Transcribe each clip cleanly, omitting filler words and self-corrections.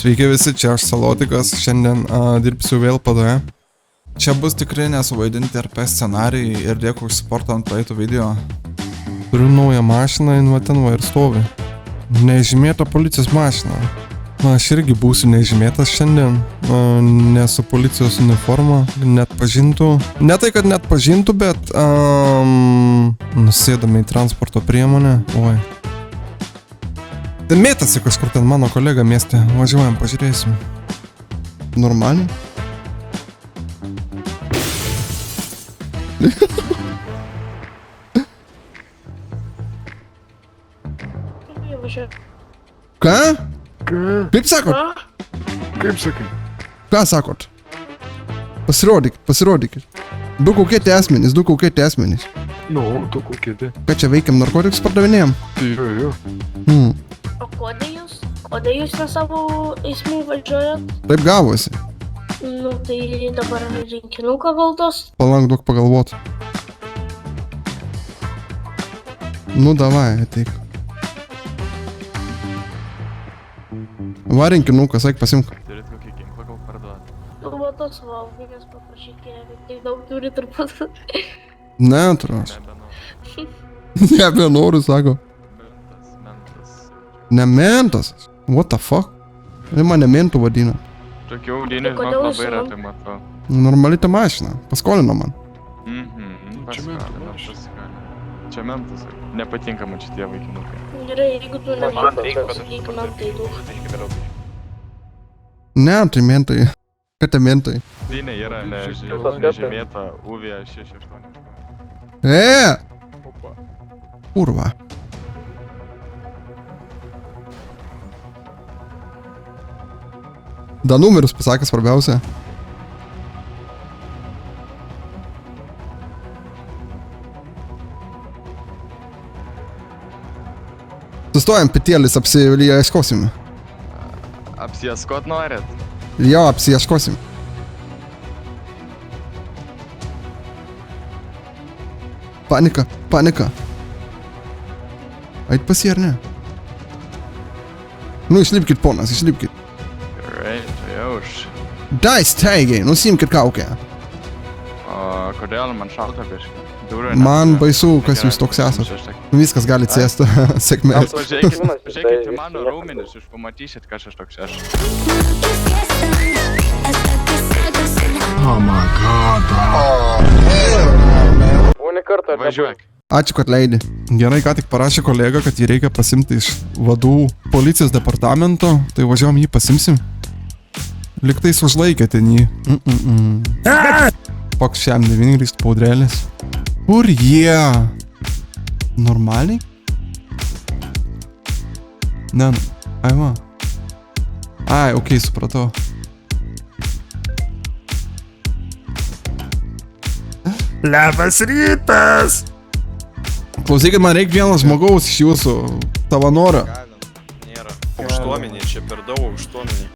Sveiki visi, čia aš Salotikas, šiandien dirbsiu vėl padoje. Čia bus tikrai nesuvaidinti RP scenarijai ir dėkui už supportą ant praeitų video. Turiu naują mašiną, ten va ir stovi. Nežymėta policijos mašina. Aš irgi būsiu nežymėtas šiandien, nesu policijos uniforma, net pažintų. Ne tai, kad net pažintų, bet nusėdame į transporto priemonę. Oi. Ten mėtasi kažkur ten mano kolega mieste. Važiuojam, pažiūrėsim. Normaliai? Ką? Kaip sakot? Kaip sakai? Ką sakot? Pasirodykit. Du kokie asmenys. Nu, tu kokie tai? Ką čia veikiam, narkotikus pardavinėjam? Jo. O kodėl jūs ne savo eismų važiuojat? Taip gavosi. Nu, tai dabar rinkinuką valdos. Palank, duok pagalvot. Nu, davai, ateik. Va rinkinukas, eik pasimk. Turit kokį ginklą gal parduoti? Nu, va tos valgynės paprašykė, tiek daug turi turbūt. Ne, atrodo. Nebenoriu. Nebenoriu, sako. Mentas. Ne mentas. What the fuck? Ir mane mentų vadina. Tokių audinių, Tai kodėl labai jūs retai matau. Normali ta mašina. Paskolino man. Čia mentas. Čia mentas. Nepatinka man šitie vaikinukai. Gerai, jeigu tu nementas, pasakyk man tai daug. Ne, tai mentai. Kad tai mentai? Dynė yra nežymėta UV68. Kurva. Da numerius pasakė svarbiausia. Sustojam, pitėlis, apsiieškosim. Apsieskot norit? Jo, apsiieškosim. Panika. Ait pas jį ar ne? Nu, išlipkit, ponas, išlipkit. Gerai, tai už. Dai staigiai, nusimkit kaukę. O kodėl man šalta biškai? Man baisu, kas jūs toks esat. Viskas gali cėsti, sėkmės. Pažiūrėkit į mano raumenis, jūs pamatysit, kas aš toks esu. Oh my god. Važiuok. Ačiū, kad leidi. Gerai, ką tik parašė kolega, kad jį reikia pasimti iš vadų policijos departamento, tai važiuojam jį pasimsim. Liktais užlaikė ten jį. Paks šiam 9 grįžt paudrėlės. Kur jie? Normaliai? Ne, ai va. Ai, okei, supratau. Labas rytas! Klausykit, man reikia vieno žmogaus iš jūsų savanorio. Nėra. Aukštuomenė, čia per daug aukštuomenė.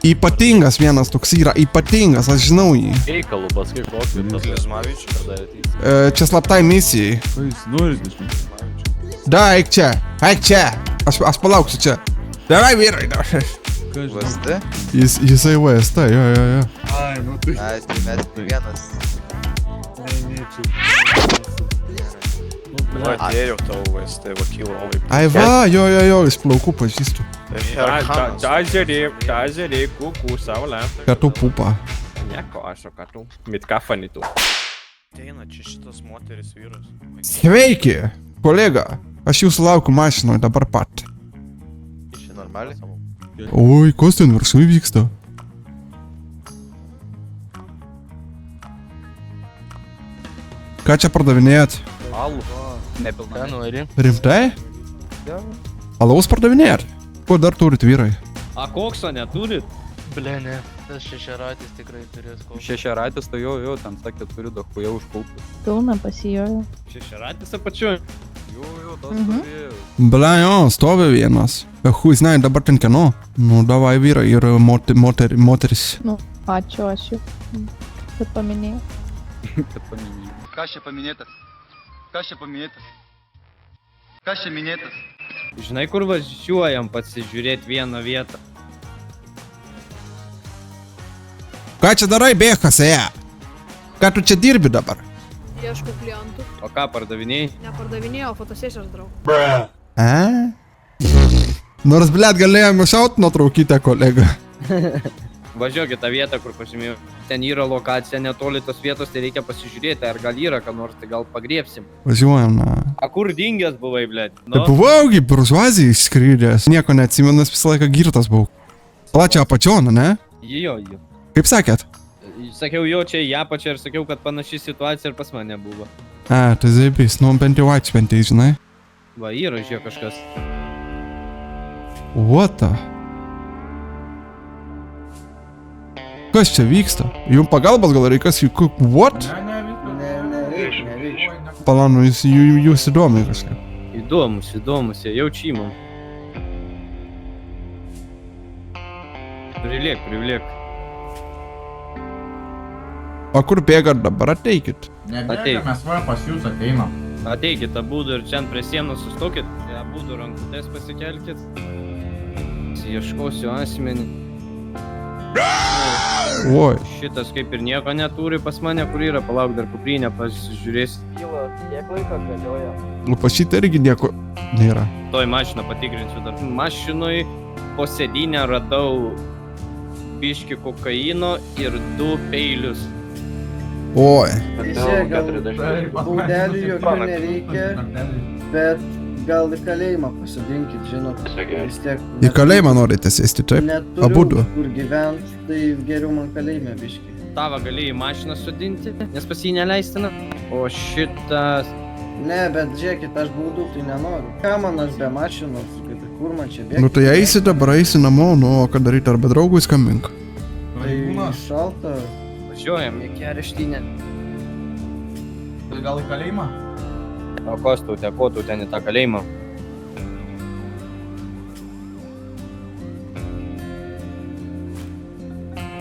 Ypatingas vienas toks yra, ypatingas, aš žinau jį. Reikalų paskui kokį tas Lizmavičius. Čia slaptai misijai. Ką jūs norit iš? Da, eik čia. Aš palauksiu čia. Darai vyrai. VST? Jisai VST, jo. Ai, nu tai. Ai, tai mes tai vienas. Va, atėjo tavo VST vakylo laip. Ai va, jo, iš plaukų pažįstu. Tazeri, kuku, saulė. Katu pupa. Nieko, aš o katu. Mitkafani tu. Ateina čia šitas moteris vyras. Sveiki, kolega. Aš jūsų laukiu mašinoje dabar pat. Čia normaliai? Oi, kas ten viršui vyksta? Ką čia pardavinėjat? Alų. Nepilna. Nori? Rimtai? Alaus pardavinėjat? Ko dar turit vyrai? A kokso neturit? Ble, ne. Tas šešeratis tikrai turės kokį. Šešeratis, tai jo, ten sakė, turiu daug jau užkaupti. Pilna pasijojo. Šešeratis apačioj. Jo, tas turėjau. Bля, jo, stovi vienas. Hui, znai, dabar ten kieno? Nu, davai vyrai ir moteris. Nu, ačiū, aš jau. Kad paminėjau. Kad paminėjau. Kas čia paminėtas? Kas čia paminėtas? Kas čia minėtas? Žinai, kur važiuojam pasižiūrėti vieną vietą? Ką čia darai, bėkas, Ką tu čia dirbi dabar? Ieškau klientų. O ką pardavinėjai? Nepardavinėjau, fotosesijos darau. Nors, blėt, galėjome šaut nuotraukytę, kolega. Važiuok į tą vietą, kur pažymėjau. Ten yra lokacija netoli tos vietos, tai reikia pasižiūrėti, ar gal yra, ką nors, tai gal pagriepsim. Važiuojam, na. A kur dingęs buvai, blėt? Tai buvaugi, buržuazijai išskrydęs. Nieko neatsimenu, visą laiką girtas buvau. Plačia apačioną, ne? Jo. Kaip sakėt? Sakiau jo čia į apačią ir sakiau, kad panaši situacija ir pas mane buvo. Tai zaibys, nu bent jau atšventė, žinai. Va, yra žiūrėk kažkas. What the? Kas čia vyksta? Jums pagalbos gal reikas jų kuk... What? Palanu, jūs įdomi kažkaip. Įdomus, jie jaučimam. Priliek. O kur bėgat dabar? Ateikit. Ateik. Mes va pas jūs ateinam. Ateikit abudu ir čia prie sienos sustokit. Abudu rankutės pasikelkit. Ieškosiu asmenį. Oi. Šitas kaip ir nieko neturi pas mane, kur yra. Palauk, dar kuprinę pasižiūrėsi. Kiek laiko galioja? Nu pas šitą irgi nieko nėra. Toj mašiną patikrinsiu dar. Mašinoj po sėdynę radau biškį kokaino ir 2 peilius. Oi. Baudelių jokių nereikia, bet gal į kalėjimą pasodinkit, žinot, vis tiek... Į kalėjimą norite sėsti, taip? Abudu. Neturiu kur gyvent, tai geriau man kalėjime biškį. Tavą galėjai mašiną sodinti, nes pas jį neleistina. O šitas... Ne, bet žiūrėkit, aš baudų tai nenoriu. Ką manas be mašinos, kur man čia bėgti? Nu tai eisi dabar, eisi namo, nu o ką daryti, arba draugui skambink. Tai šalta. Važiuojam iki areštinę. Tai gal į kalėjimą? O ko tu ten į tą kalėjimą?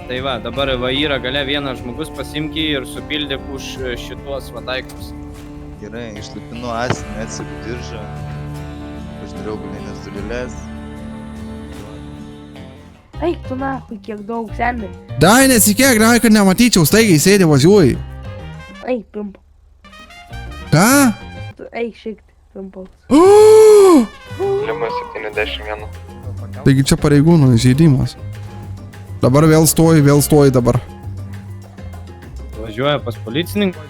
Tai va, dabar va yra gale vienas žmogus, pasimki ir supildyk už šituos vadaikus. Gerai, išlipinu asinį, atsipu diržą, uždariau galinės durelės. Eik tu nahui, kiek daug seniai. Dai, nesikėk, dai, kad nematyčiau, staigiai sėdė, važiuoji. Eik, pimpa. Ką? Tu eik šiek tiek, pimpaus. Lima 71. Taigi čia pareigūnų įžeidimas. Dabar vėl stoji dabar. Važiuoja pas policininką.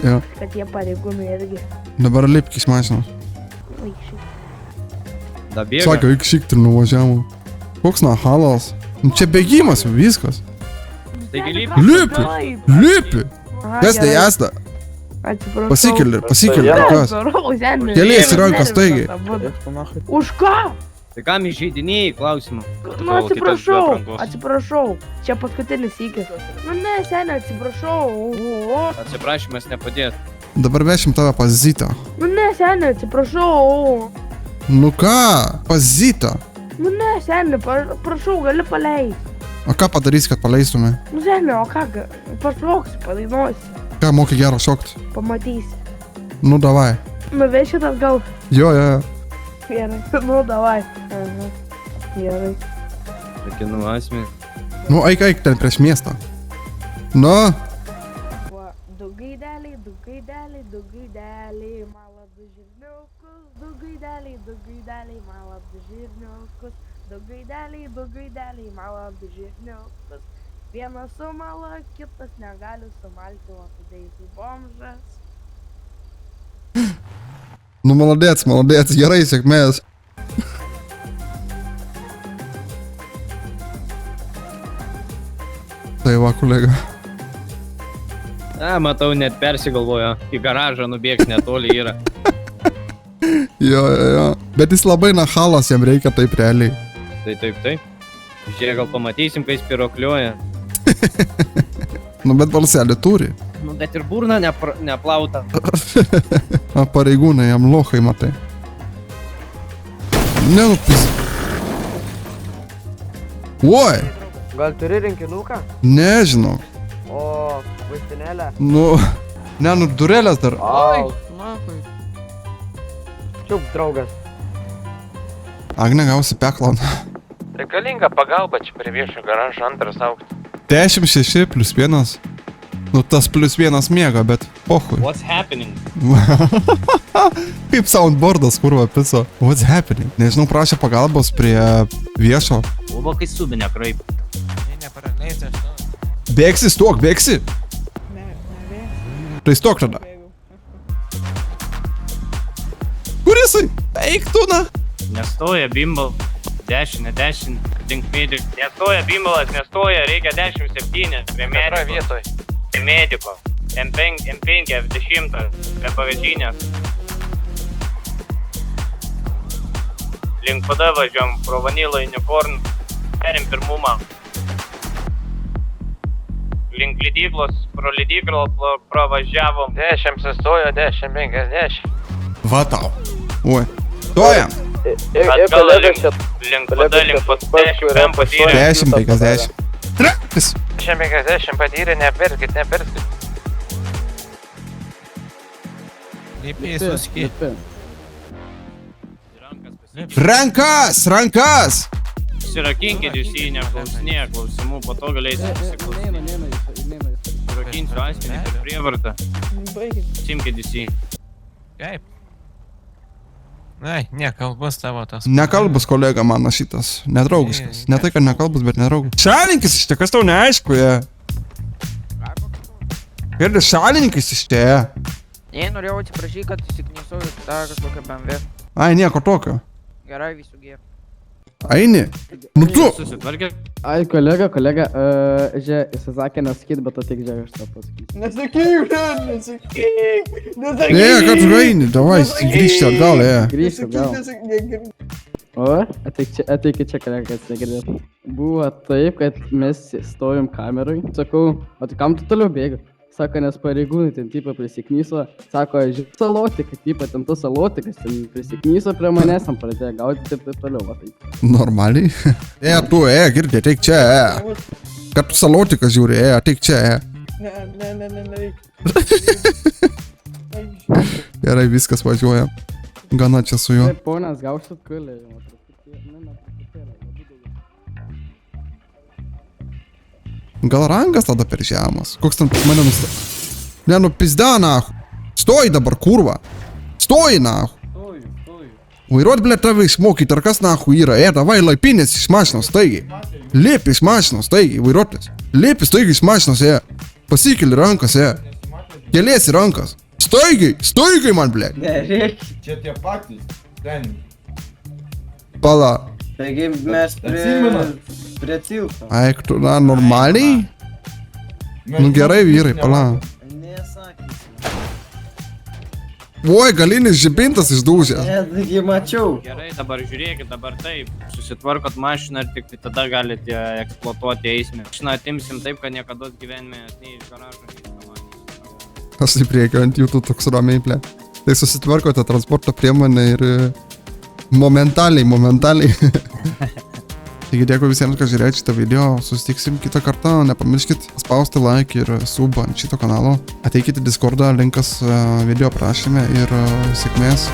Jo. Kad jie pareigūnai irgi. Dabar lipk iš mašinos. Eik šiek tiek. Dabėga. Sakė, eik šikt ir nuvažiavo. Koks nahalas. Nu čia bėgimas, viskas. Taigi Lipi! Kas tai esate? Atsiprašau. Pasikeli, kas? Keliesi rankas, taigi. Už ką? Tai kam įžeidinėjai klausimą? Nu atsiprašau. Čia paskutinis įkis. Nu ne, seniai, atsiprašau. Atsiprašymas nepadės. Dabar vešim tave pas Zitą. Nu ne, seniai, atsiprašau. Nu ką? Pas Zitą. Nu ne, seniai, prašau, gali paleisti. O ką padarysi, kad paleistume? Nu seniai, o ką, pašoksi, padainuosi. Ką, moki gero šokti? Pamatysi. Nu davai. Nuvešit atgal. Jo. Gerai, nu davai. Gerai. Sakinu asmenį. Nu eik ten prieš miestą. Nu. Du gaideliai, mala du žirniukus. Du gaideliai, mala du žirniukus. Du gaideliai, mala du žirniukus. Vienas sumala, kitas negali sumalti, o tada jisai bomžas. Nu maladėts, gerai, sėkmės. Tai va, kolega. Matau, net persigalvojo. Į garažą nubėgs netoli yra. Jo. Bet jis labai nahalas, jam reikia taip realiai. Tai taip. Žiūrėk, gal pamatysim, kai jis pirokliuoja. Nu bet balselį turi. Nu bet ir burna neplauta. Pareigūnai, jam lohai matai. Ne, nu pis... Oi! Gal turi rinkinuką? Nežinau. O, vaistinėlę? Nu... Ne, nu durelės dar. Au, nahui. Čiup, draugas. Agne gausi peklon. Reikalinga pagalba čia prie viešo garažo antras aukštas. 10-6 plus 1. Nu, tas plus 1 miega, bet pohui. What's happening? Kaip soundboardas, kurva, piso. What's happening? Nežinau, prašė pagalbos prie viešo. Buvo kai subinė kraip. Bėgsi, stok, bėgsi. Tai stok tada. Kur jisai? Eik tu, na. Nestoja bimbal. 10, dink medikų. Nestoja bimbalas, nestoja, reikia 17. Prie mediko. Vietoj. Prie mediko. M5, F10, prie pavėžinės. Link PD važiuom, pro Vanilo unicorn. Perim pirmumą. Link lydyklos, pro lydyklą pravažiavom. 10 sustojo, 10, 50. Va tau. Oi. Stojam. Atgal link PD, link patyrė. 10-50. Traktis. 10-50 patyrė, nepirskit. Rankas. Sirakinkit jūs į neklausinėję klausimų, po to galėsite pasiklausinėti. Sirakinsiu asmenį per prievartą. Simkit jūs į. Kaip? Ai, nekalbus tavo tas. Nekalbus kolega mano šitas. Nedraugiškas. Ne tai, kad nekalbus, bet nedraugiškas. Šalininkis iš čia, kas tau neaišku, jie. Ir šalininkis iš čia. Jei norėjau atsiprašyti, kad įsiknisau į tą kažkokią BMW. Ai, nieko tokio. Gerai, visų gėrų. Eini. Nu tu. Susitvarkė. Ai, kolega, jisai sakė nesakyt, bet ateik žiūrėk, aš tą pasakysiu. Nesakyk! Ne, kad tu eini, davai, grįžti atgal, Grįžti atgal. O, ateikit čia, kolega, kas negirdėt. Buvo taip, kad mes stovim kameroj. Sakau, o tai kam tu toliau bėgi? Sako, nes pareigūnai ten tipo prisiknyso. Sako, salotikas, tipo ten tas salotikas, ten prisiknyso prie manęs, man pradėjo gauti taip toliau, va taip. Normaliai. Tu, girdė, ateik čia, Kad tu salotikas žiūri, ateik čia, Ne. Gerai, viskas važiuoja. Gana čia su juo. Taip, ponas, gausit kalėjimą. Gal rangas tada per žemas? Koks ten pas mane nusta... Ne, nu pizda, nahu. Stoj dabar, kurva. Stoj, nahu. Vairuot, blė, tave išmokyt, ar kas nahu yra. Davai, laipinės iš mašinos, staigiai. Liep iš mašinos, staigiai, vairuotis. Liep staigiai iš mašinos, Pasikeli rankas, Keliesi rankas. Staigiai man, blė. Nereikia. Čia tie patys. Ten. Pala. Taigi mes prie tilto. Eik, tu, na, normaliai? Nu gerai, vyrai, pala. Nesakysiu. Oi, galinis žibintas išdūžęs. Taigi mačiau. Gerai, dabar žiūrėkit, dabar taip. Susitvarkot mašiną ir tik tada galite eksploatuoti eismę. Mašiną atimsim taip, kad niekada gyvenime nei iš garažo, nei iš kamanės. Aš į priekį ant jų toks ramiai, ble. Tai susitvarkote transporto priemonę ir momentaliai. Taigi dėkui visiems, kad žiūrėjote šitą video, susitiksim kitą kartą, nepamirškit spausti like ir sub ant šito kanalo, ateikite į Discordą, linkas video aprašyme ir sėkmės.